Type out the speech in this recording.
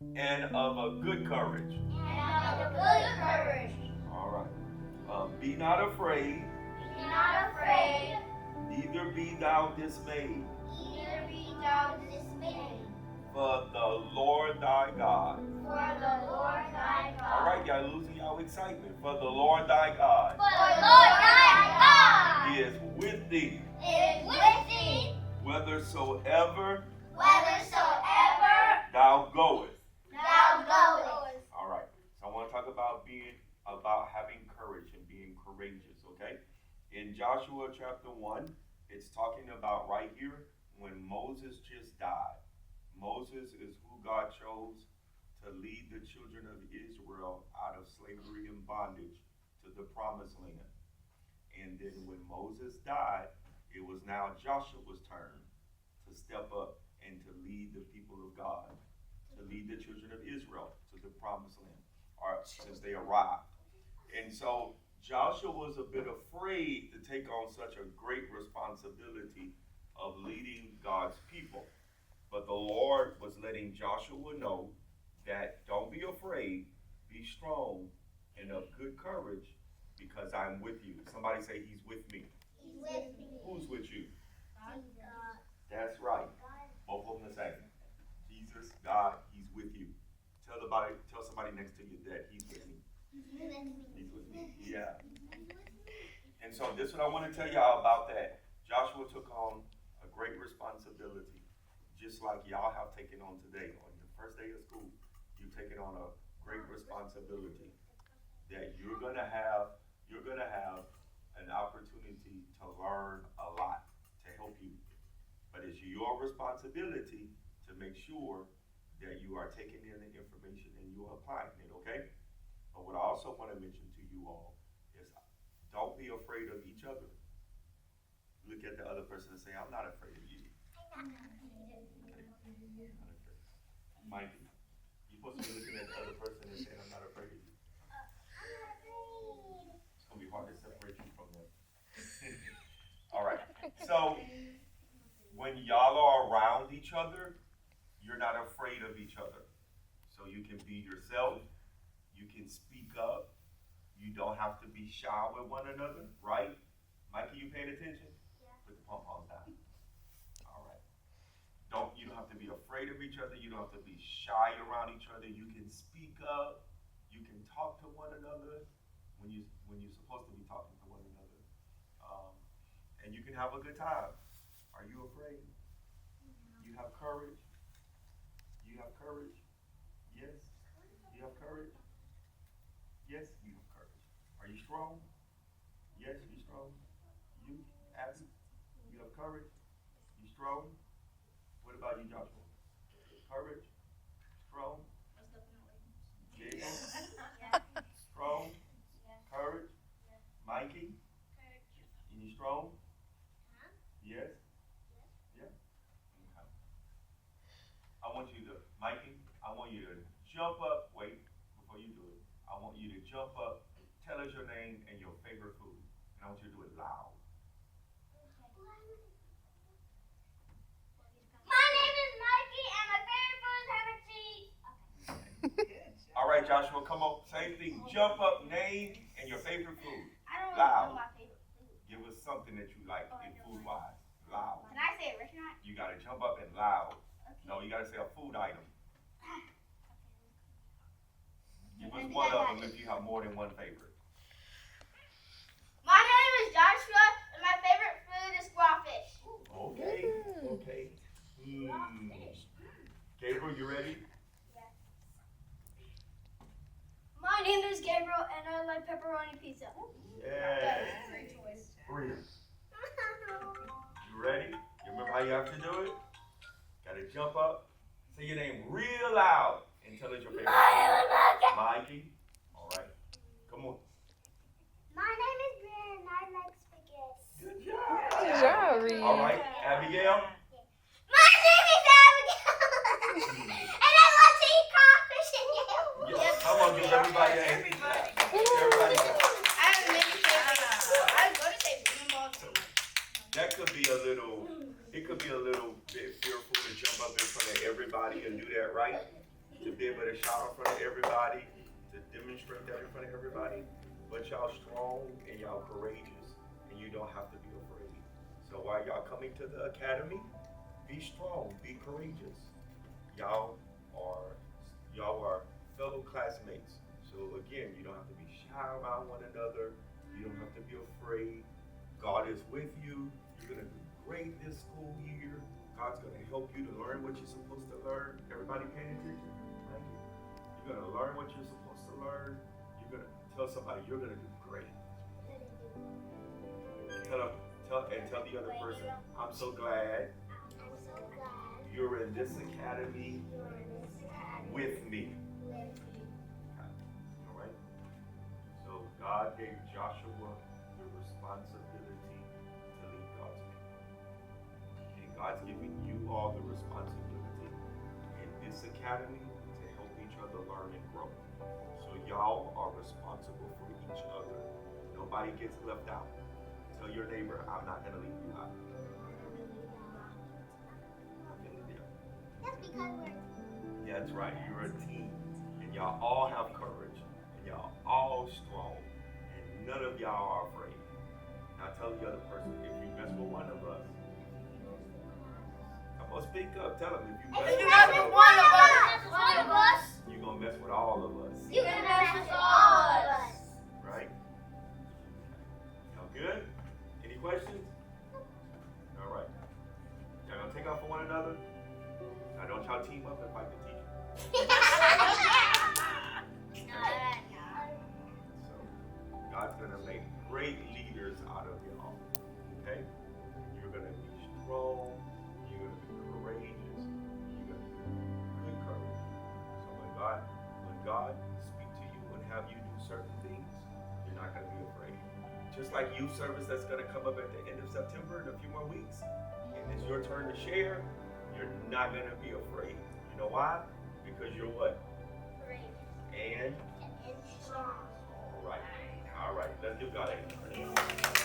and of a good courage. And of good courage. All right. Be not afraid. Be not afraid. Neither be thou dismayed. Neither be thou dismayed. For the Lord thy God. For the Lord thy God. All right, y'all losing y'all excitement. For the Lord thy God. For the Lord thy God Is with thee. is with thee. Whithersoever Whithersoever thou goest. thou goest. All right. So I want to talk about having courage and being courageous, okay? In Joshua chapter 1, it's talking about right here when Moses just died. Moses is who God chose to lead the children of Israel out of slavery and bondage to the promised land. And then when Moses died, it was now Joshua's turn to step up and to lead the people of God, to lead the children of Israel to the promised land, or since they arrived. And so Joshua was a bit afraid to take on such a great responsibility of leading God's people. But the Lord was letting Joshua know that don't be afraid, be strong, and of good courage, because I'm with you. Somebody say, He's with me. He's with me. Who's with you? God. That's right. Both of them the same. Jesus, God, He's with you. Tell somebody next to you that He's with me. He's with me. Yeah. And so this is what I want to tell y'all about that. Joshua took on a great responsibility, just like y'all have taken on today. On the first day of school, you've taken on a great responsibility that you're gonna have an opportunity to learn a lot to help you. But it's your responsibility to make sure that you are taking in the information and you are applying it, okay? But what I also want to mention to you all is don't be afraid of each other. Look at the other person and say, I'm not afraid of you. Mikey, you're supposed to be looking at the other person and saying, I'm not afraid of you. It's going to be hard to separate you from them. All right. So when y'all are around each other, you're not afraid of each other. So you can be yourself. You can speak up. You don't have to be shy with one another, right? Mikey, you paying attention? Yeah. Put the pom-poms down. All right. You don't have to be afraid of each other. You don't have to be shy around each other. You can speak up. You can talk to one another when you're supposed to be talking to one another. And you can have a good time. Are you afraid? You have courage? You have courage? Yes? You have courage? Yes, you have courage. Are you strong? Yes, you strong. You, Abby? You have courage? You strong? What about you, Joshua? Courage? Strong? Diego? Strong? Courage? Mikey? And you strong? Yes? Yeah? Okay. I want you to, Mikey, I want you to jump up, wait, before you do it. I want you to jump up, tell us your name and your favorite food. And I want you to do it loud. My name is Mikey and my favorite food is ham and cheese. All right, Joshua, come on, same thing. Jump up, name and your favorite food. I don't Loud. know my favorite food. Give us something that you like in food-wise. Loud. Can I say a restaurant? You got to jump up and loud. Okay. No, you got to say a food item. Give us one of them if you have more than one favorite. My name is Joshua and my favorite food is crawfish. Okay, okay. Gabriel, you ready? Yes. My name is Gabriel and I like pepperoni pizza. Yeah. Great choice. Three. You ready? You remember how you have to do it? Got to jump up, say your name real loud, and tell us your favorite food. Mikey. All right. Come on. My name is Ben and I like spaghetti. Good job. Good job, Reed. All right, Abigail. My name is Abigail and I love to eat crawfish and yams. Yeah. Come on, give everybody a hand. Everybody go. I have a mini favorite. I was going to say ball. That could be a little bit fearful to jump up in front of everybody and do that, right? to be able to shout in front of everybody, to demonstrate that in front of everybody. But y'all strong and y'all courageous, and you don't have to be afraid. So while y'all coming to the academy, be strong, be courageous. Y'all are fellow classmates. So again, you don't have to be shy around one another. You don't have to be afraid. God is with you. You're gonna do great this school year. God's gonna help you to learn what you're supposed to learn. Everybody paying attention? Thank you. You're gonna learn what you're supposed to learn. You're gonna tell somebody you're gonna do great. Tell the other person, I'm so glad you're in this academy with me. All right? So God gave Joshua the responsibility to lead God's people. And God's giving you all the responsibility in this academy to help each other learn and grow. So y'all are responsible for each other. Nobody gets left out. Tell your neighbor, I'm not going to leave you out. That's because we're a team. Yeah, that's right. You're a team. And y'all all have courage. And y'all all strong. And none of y'all are afraid. Now tell the other person, if you mess with one of us, come on, speak up. Tell them, if you mess with one of us, you're going to mess with all of us. You can mess with all of us. Right? Y'all good? Any questions? All right. Y'all going to take off for one another? Now don't y'all team up and fight the teacher. So God's gonna make great leaders out of y'all. Okay? You're gonna be strong, you're gonna be courageous, you're gonna be good courage. So when God speaks to you and have you do certain things, you're not gonna be afraid. Just like youth service that's gonna come up at the end of September in a few more weeks, and it's your turn to share. You're not going to be afraid. You know why? Because you're what? Courageous. And strong. all right. All right. Let's give God a praise.